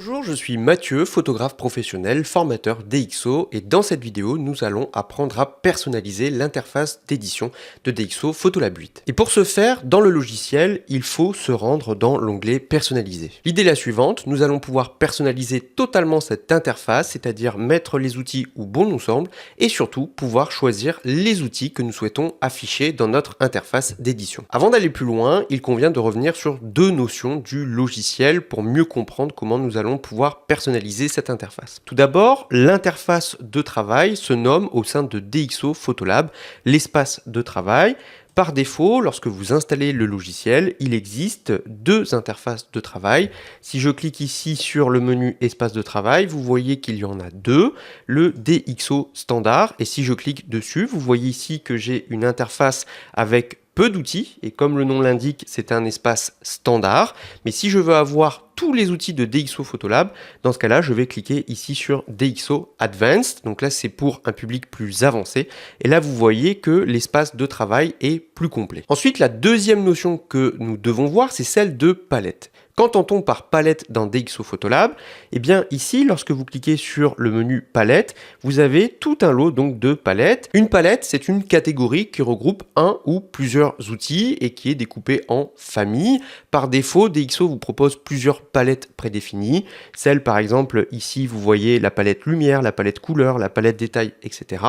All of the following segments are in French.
Bonjour, je suis Mathieu, photographe professionnel, formateur DxO et dans cette vidéo, nous allons apprendre à personnaliser l'interface d'édition de DxO Photolab 8. Et pour ce faire, dans le logiciel, il faut se rendre dans l'onglet personnaliser. L'idée est la suivante, nous allons pouvoir personnaliser totalement cette interface, c'est-à-dire mettre les outils où bon nous semble et surtout pouvoir choisir les outils que nous souhaitons afficher dans notre interface d'édition. Avant d'aller plus loin, il convient de revenir sur deux notions du logiciel pour mieux comprendre comment nous allons pouvoir personnaliser cette interface. Tout d'abord, l'interface de travail se nomme au sein de DxO Photolab l'espace de travail. Par défaut, lorsque vous installez le logiciel, il existe deux interfaces de travail. Si je clique ici sur le menu espace de travail, vous voyez qu'il y en a deux, le DxO standard, et si je clique dessus, vous voyez ici que j'ai une interface avec peu d'outils, et comme le nom l'indique, c'est un espace standard. Mais si je veux avoir tous les outils de DxO Photolab, dans ce cas-là, je vais cliquer ici sur DxO Advanced. Donc là, c'est pour un public plus avancé. Et là, vous voyez que l'espace de travail est plus complet. Ensuite, la deuxième notion que nous devons voir, c'est celle de palette. Qu'entend-on par palette dans DxO Photolab? Eh bien ici, lorsque vous cliquez sur le menu palette, vous avez tout un lot donc de palettes. Une palette, c'est une catégorie qui regroupe un ou plusieurs outils et qui est découpée en familles. Par défaut, DxO vous propose plusieurs palettes prédéfinies. Celle par exemple, ici vous voyez la palette lumière, la palette couleur, la palette détail, etc.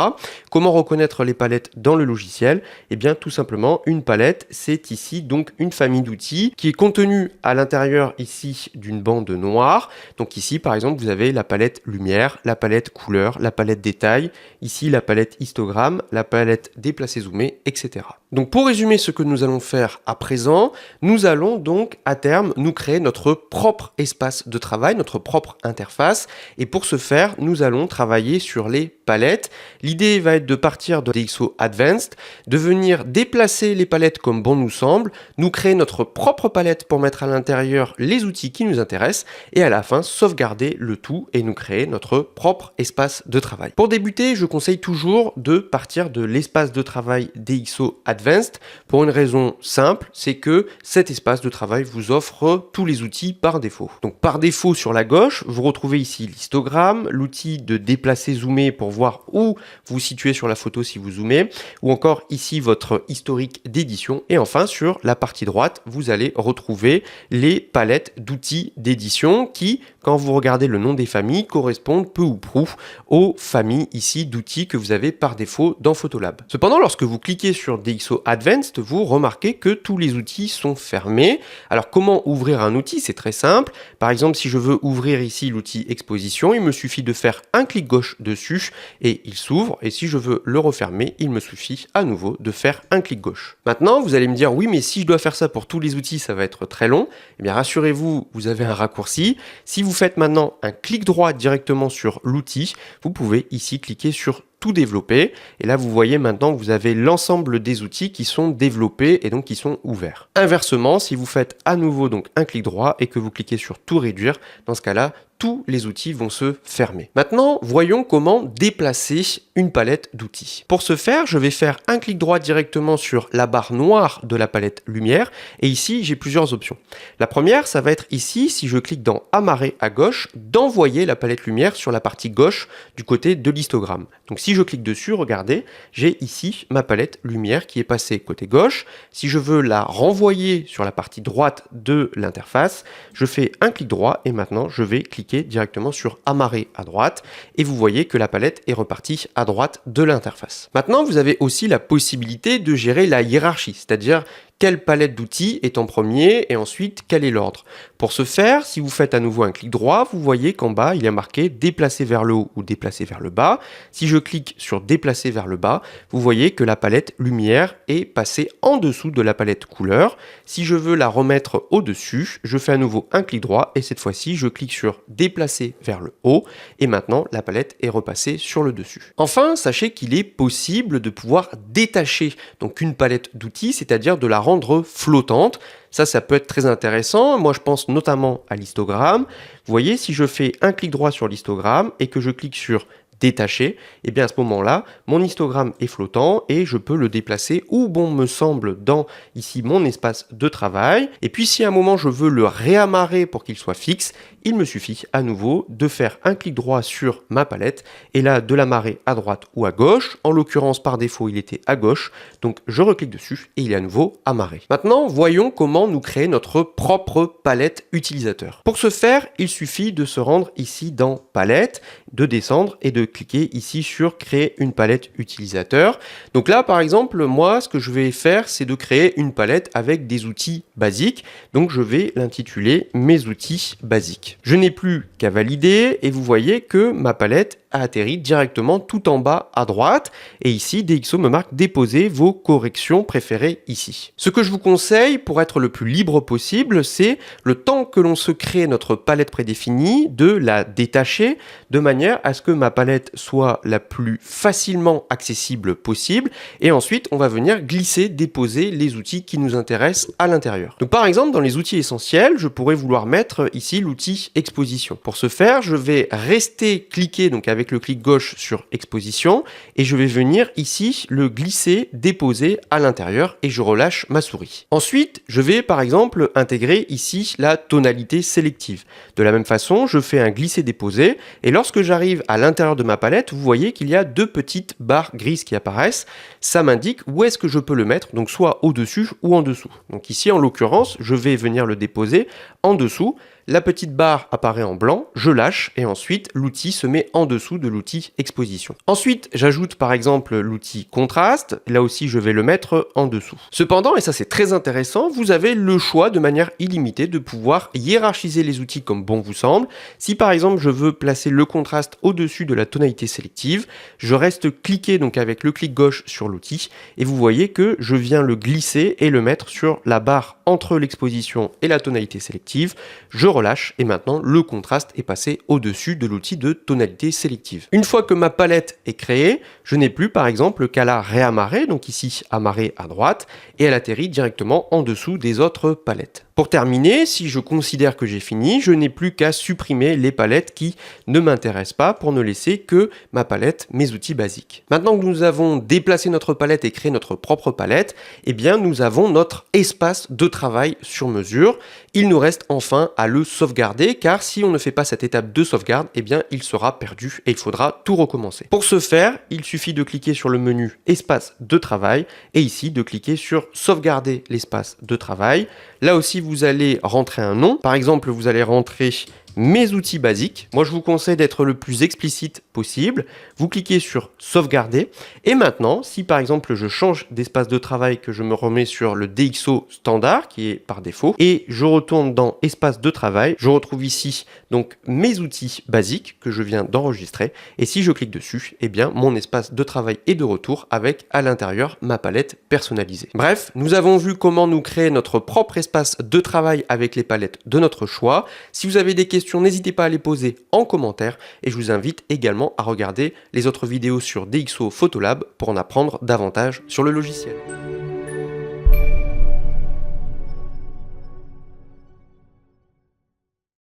Comment reconnaître les palettes dans le logiciel? Eh bien tout simplement, une palette, c'est ici donc une famille d'outils qui est contenue à l'intérieur ici d'une bande noire. Donc ici par exemple vous avez la palette lumière, la palette couleur, la palette détail, ici la palette histogramme, la palette déplacé zoomé, etc. Donc pour résumer ce que nous allons faire à présent, nous allons donc à terme nous créer notre propre espace de travail, notre propre interface, et pour ce faire nous allons travailler sur les palettes. L'idée va être de partir de DxO Advanced, de venir déplacer les palettes comme bon nous semble, nous créer notre propre palette pour mettre à l'intérieur les outils qui nous intéressent et à la fin sauvegarder le tout et nous créer notre propre espace de travail. Pour débuter, je conseille toujours de partir de l'espace de travail DxO Advanced pour une raison simple, c'est que cet espace de travail vous offre tous les outils par défaut. Donc par défaut sur la gauche, vous retrouvez ici l'histogramme, l'outil de déplacer zoomer pour voir où vous vous situez sur la photo si vous zoomez, ou encore ici votre historique d'édition. Et enfin sur la partie droite, vous allez retrouver les palettes d'outils d'édition qui, quand vous regardez le nom des familles, correspondent peu ou prou aux familles ici d'outils que vous avez par défaut dans Photolab. Cependant, lorsque vous cliquez sur DxO Advanced, vous remarquez que tous les outils sont fermés. Alors comment ouvrir un outil? C'est très simple. Par exemple, si je veux ouvrir ici l'outil exposition, il me suffit de faire un clic gauche dessus et il s'ouvre. Et si je veux le refermer, il me suffit à nouveau de faire un clic gauche. Maintenant, vous allez me dire, oui, mais si je dois faire ça pour tous les outils, ça va être très long. Eh bien, rassurez-vous, vous avez un raccourci. Si vous faites maintenant un clic droit directement sur l'outil, vous pouvez ici cliquer sur tout développer. Et là, vous voyez maintenant que vous avez l'ensemble des outils qui sont développés et donc qui sont ouverts. Inversement, si vous faites à nouveau donc un clic droit et que vous cliquez sur tout réduire, dans ce cas-là, tous les outils vont se fermer. Maintenant, voyons comment déplacer une palette d'outils. Pour ce faire, je vais faire un clic droit directement sur la barre noire de la palette lumière et ici, j'ai plusieurs options. La première, ça va être ici, si je clique dans amarrer à gauche, d'envoyer la palette lumière sur la partie gauche du côté de l'histogramme. Donc si je clique dessus, regardez, j'ai ici ma palette lumière qui est passée côté gauche. Si je veux la renvoyer sur la partie droite de l'interface, je fais un clic droit et maintenant je vais cliquer directement sur amarrer à droite et vous voyez que la palette est repartie à droite de l'interface. Maintenant, vous avez aussi la possibilité de gérer la hiérarchie, c'est-à-dire quelle palette d'outils est en premier et ensuite quel est l'ordre. Pour ce faire, si vous faites à nouveau un clic droit, vous voyez qu'en bas, il est marqué déplacer vers le haut ou déplacer vers le bas. Si je clique sur déplacer vers le bas, vous voyez que la palette lumière est passée en dessous de la palette couleur. Si je veux la remettre au-dessus, je fais à nouveau un clic droit et cette fois-ci, je clique sur déplacer vers le haut et maintenant, la palette est repassée sur le dessus. Enfin, sachez qu'il est possible de pouvoir détacher donc une palette d'outils, c'est-à-dire de la rendre flottante. Ça peut être très intéressant. Moi, je pense notamment à l'histogramme. Vous voyez, si je fais un clic droit sur l'histogramme et que je clique sur détaché, et bien à ce moment-là, mon histogramme est flottant et je peux le déplacer où bon me semble dans ici mon espace de travail. Et puis si à un moment je veux le réamarrer pour qu'il soit fixe, il me suffit à nouveau de faire un clic droit sur ma palette et là de l'amarrer à droite ou à gauche. En l'occurrence par défaut il était à gauche, donc je reclique dessus et il est à nouveau amarré. Maintenant voyons comment nous créer notre propre palette utilisateur. Pour ce faire, il suffit de se rendre ici dans palette, de descendre et de cliquer ici sur créer une palette utilisateur. Donc là par exemple moi ce que je vais faire c'est de créer une palette avec des outils basiques, donc je vais l'intituler mes outils basiques. Je n'ai plus qu'à valider et vous voyez que ma palette a atterri directement tout en bas à droite et ici DxO me marque déposer vos corrections préférées ici. Ce que je vous conseille pour être le plus libre possible, c'est le temps que l'on se crée notre palette prédéfinie de la détacher de manière à ce que ma palette soit la plus facilement accessible possible et ensuite on va venir glisser, déposer les outils qui nous intéressent à l'intérieur. Donc par exemple dans les outils essentiels, je pourrais vouloir mettre ici l'outil exposition. Pour ce faire, je vais rester cliquer donc avec le clic gauche sur exposition et je vais venir ici le glisser, déposer à l'intérieur et je relâche ma souris. Ensuite, je vais par exemple intégrer ici la tonalité sélective. De la même façon, je fais un glisser-déposer et lorsque j'arrive à l'intérieur de ma palette, vous voyez qu'il y a deux petites barres grises qui apparaissent. Ça m'indique où est-ce que je peux le mettre, donc soit au-dessus ou en dessous. Donc ici, en l'occurrence, je vais venir le déposer en dessous. La petite barre apparaît en blanc, je lâche et ensuite l'outil se met en dessous de l'outil exposition. Ensuite, j'ajoute par exemple l'outil contraste, là aussi je vais le mettre en dessous. Cependant, et ça c'est très intéressant, vous avez le choix de manière illimitée de pouvoir hiérarchiser les outils comme bon vous semble. Si par exemple je veux placer le contraste au-dessus de la tonalité sélective, je reste cliqué donc avec le clic gauche sur l'outil et vous voyez que je viens le glisser et le mettre sur la barre entre l'exposition et la tonalité sélective. Je relâche et maintenant le contraste est passé au-dessus de l'outil de tonalité sélective. Une fois que ma palette est créée, je n'ai plus par exemple qu'à la réamarrer, donc ici amarrer à droite, et elle atterrit directement en dessous des autres palettes. Pour terminer, si je considère que j'ai fini, je n'ai plus qu'à supprimer les palettes qui ne m'intéressent pas pour ne laisser que ma palette, mes outils basiques. Maintenant que nous avons déplacé notre palette et créé notre propre palette, eh bien nous avons notre espace de travail sur mesure. Il nous reste enfin à le sauvegarder car si on ne fait pas cette étape de sauvegarde, eh bien il sera perdu et il faudra tout recommencer. Pour ce faire, il suffit de cliquer sur le menu espace de travail et ici de cliquer sur sauvegarder l'espace de travail. Là aussi vous allez rentrer un nom, par exemple vous allez rentrer mes outils basiques. Moi je vous conseille d'être le plus explicite possible. Vous cliquez sur sauvegarder et maintenant si par exemple je change d'espace de travail, que je me remets sur le DxO standard qui est par défaut et je retourne dans espace de travail, je retrouve ici donc mes outils basiques que je viens d'enregistrer et si je clique dessus, eh bien mon espace de travail est de retour avec à l'intérieur ma palette personnalisée. Bref, nous avons vu comment nous créer notre propre espace de travail avec les palettes de notre choix. Si vous avez des questions, n'hésitez pas à les poser en commentaire et je vous invite également à regarder les autres vidéos sur DxO Photolab pour en apprendre davantage sur le logiciel.